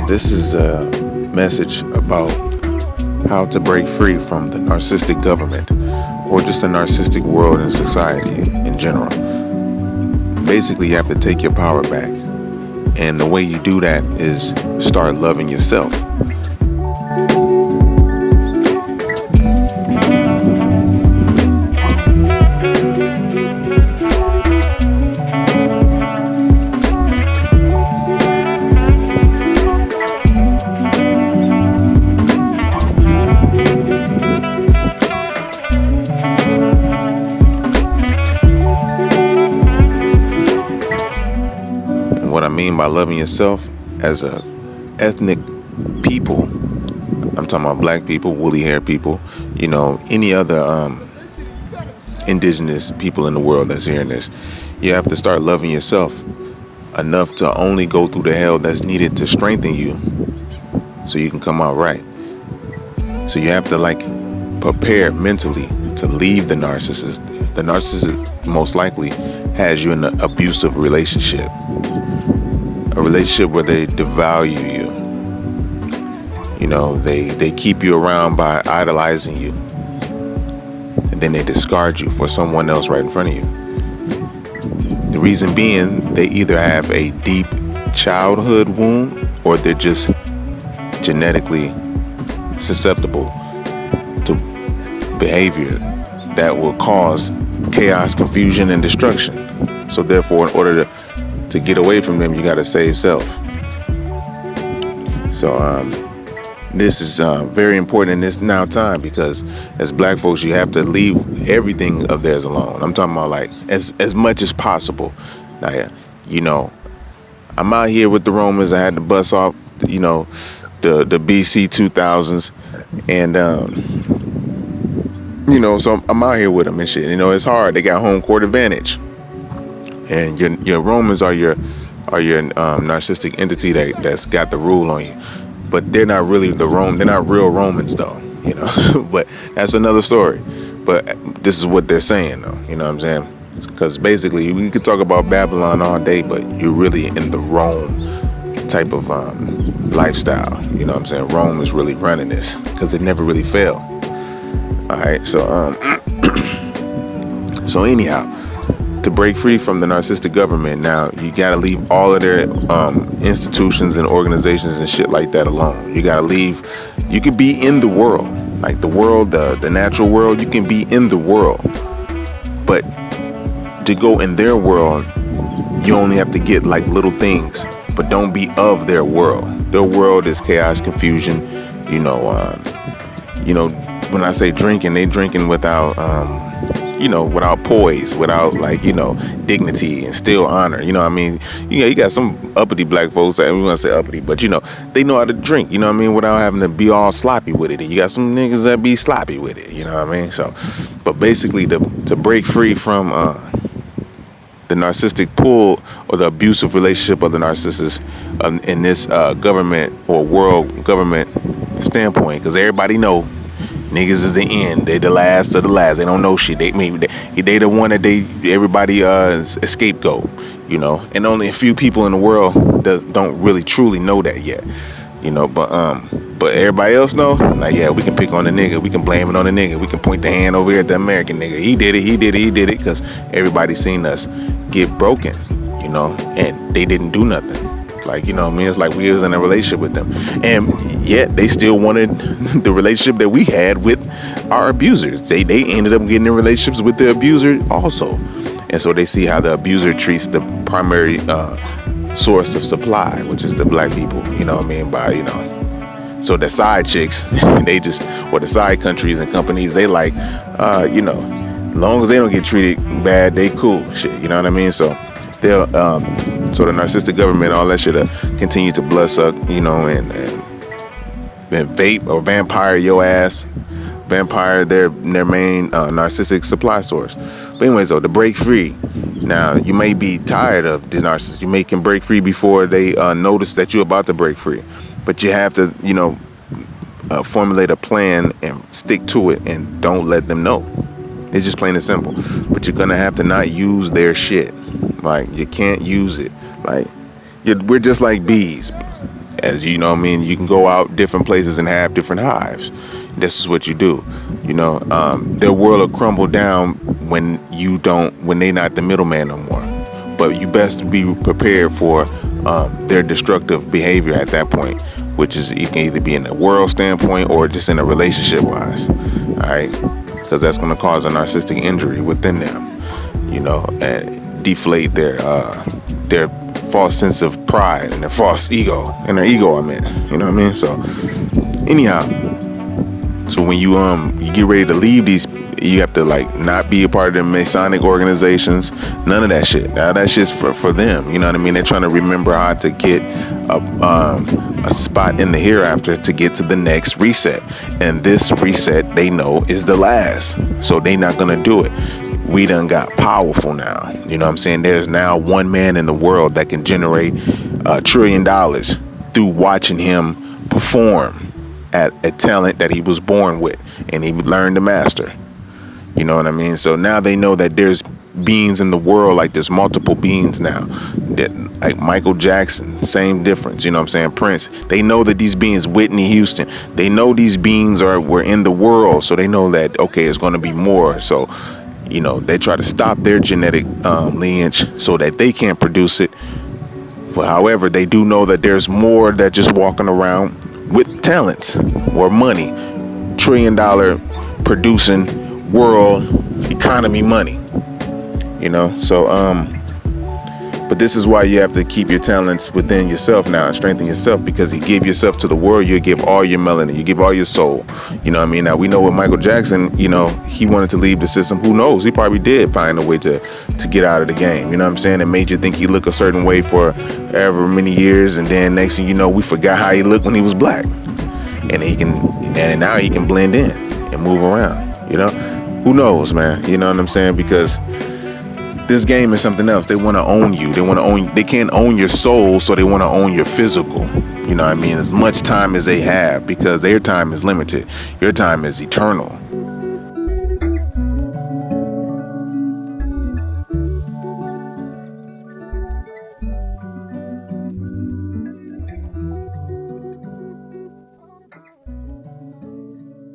This is a message about how to break free from the narcissistic government or just the narcissistic world and society in general. Basically, you have to take your power back. And the way you do that is start loving yourself. What I mean by loving yourself as a ethnic people, I'm talking about black people, woolly hair people, any other indigenous people in the world that's hearing this. You have to start loving yourself enough to only go through the hell that's needed to strengthen you so you can come out right. So you have to prepare mentally to leave the narcissist. The narcissist most likely has you in an abusive relationship. A relationship where they devalue you. They keep you around by idolizing you. And then they discard you for someone else right in front of you. The reason being, they either have a deep childhood wound or they're just genetically susceptible to behavior that will cause chaos, confusion, and destruction. So therefore, in order to get away from them, you got to save self. So this is very important in this now time, because as black folks, you have to leave everything of theirs alone. I'm talking about as much as possible. Now, I'm out here with the Romans. I had to bust off, the BC 2000s, and so I'm out here with them and shit. It's hard. They got home court advantage. And your Romans are your narcissistic entity that's got the rule on you, but they're not really they're not real Romans though, But that's another story. But this is what they're saying though, you know what I'm saying? Because basically we could talk about Babylon all day, but you're really in the Rome type of lifestyle. You know what I'm saying? Rome is really running this because it never really failed. All right, so so anyhow. To break free from the narcissistic government, now you gotta leave all of their institutions and organizations and shit like that alone. You gotta leave. You can be in the world, like the world, the natural world. You can be in the world, but to go in their world, you only have to get little things, but don't be of their world. Their world is chaos, confusion. When I say drinking, they drinking without without poise, without dignity and still honor. You got some uppity black folks that we want to say uppity, but they know how to drink, without having to be all sloppy with it. And you got some niggas that be sloppy with it, So, but basically to break free from the narcissistic pull or the abusive relationship of the narcissist in this government or world government standpoint, because everybody know niggas is the end. They the last of the last. They don't know shit. They the one that everybody scapegoat, and only a few people in the world that don't really truly know that yet, but everybody else know, we can pick on the nigga, we can blame it on the nigga, we can point the hand over here at the American nigga. He did it, because everybody seen us get broken, and they didn't do nothing. It's like we was in a relationship with them, and yet they still wanted the relationship that we had with our abusers. They ended up getting in relationships with the abuser also, and so they see how the abuser treats the primary source of supply, which is the black people. So the side chicks, or the side countries and companies, they as long as they don't get treated bad, they cool shit. You know what I mean? So they'll so the narcissistic government, all that shit, continue to bloodsuck, and vape or vampire your ass, vampire their main narcissistic supply source. But anyways, though, to break free, now you may be tired of the narcissist. You can break free before they notice that you're about to break free, but you have to, formulate a plan and stick to it, and don't let them know. It's just plain and simple. But you're gonna have to not use their shit. You can't use it. We're just like bees. As you know what I mean, you can go out different places and have different hives. This is what you do. Their world will crumble down when they not the middleman no more. But you best be prepared for their destructive behavior at that point, which is, it can either be in a world standpoint or just in a relationship wise. All right, because that's going to cause a narcissistic injury within them, and deflate their false sense of pride and their false ego and their ego. You know what I mean? So anyhow, so when you get ready to leave these, you have to not be a part of the Masonic organizations, none of that shit. Now that shit's for them. You know what I mean? They're trying to remember how to get a spot in the hereafter to get to the next reset, and this reset they know is the last, so they not gonna do it. We done got powerful now. You know what I'm saying? There's now one man in the world that can generate $1 trillion through watching him perform at a talent that he was born with and he learned to master. You know what I mean? So now they know that there's beings in the world, like there's multiple beings now. That, like Michael Jackson, same difference. You know what I'm saying? Prince. They know that these beings, Whitney Houston, they know these beings were in the world. So they know that, okay, it's going to be more. So, they try to stop their genetic lineage so that they can't produce it. But however, they do know that there's more that just walking around with talents or money, $1 trillion producing world economy money. But this is why you have to keep your talents within yourself now and strengthen yourself, because you give yourself to the world, you give all your melanin, you give all your soul. You know what I mean? Now we know with Michael Jackson, he wanted to leave the system. Who knows? He probably did find a way to get out of the game. You know what I'm saying? It made you think he looked a certain way for ever many years, and then next thing you know, we forgot how he looked when he was black. And now he can blend in and move around. Who knows, man? You know what I'm saying? Because this game is something else. They want to own you. They can't own your soul, so they want to own your physical. You know what I mean? As much time as they have, because their time is limited. Your time is eternal.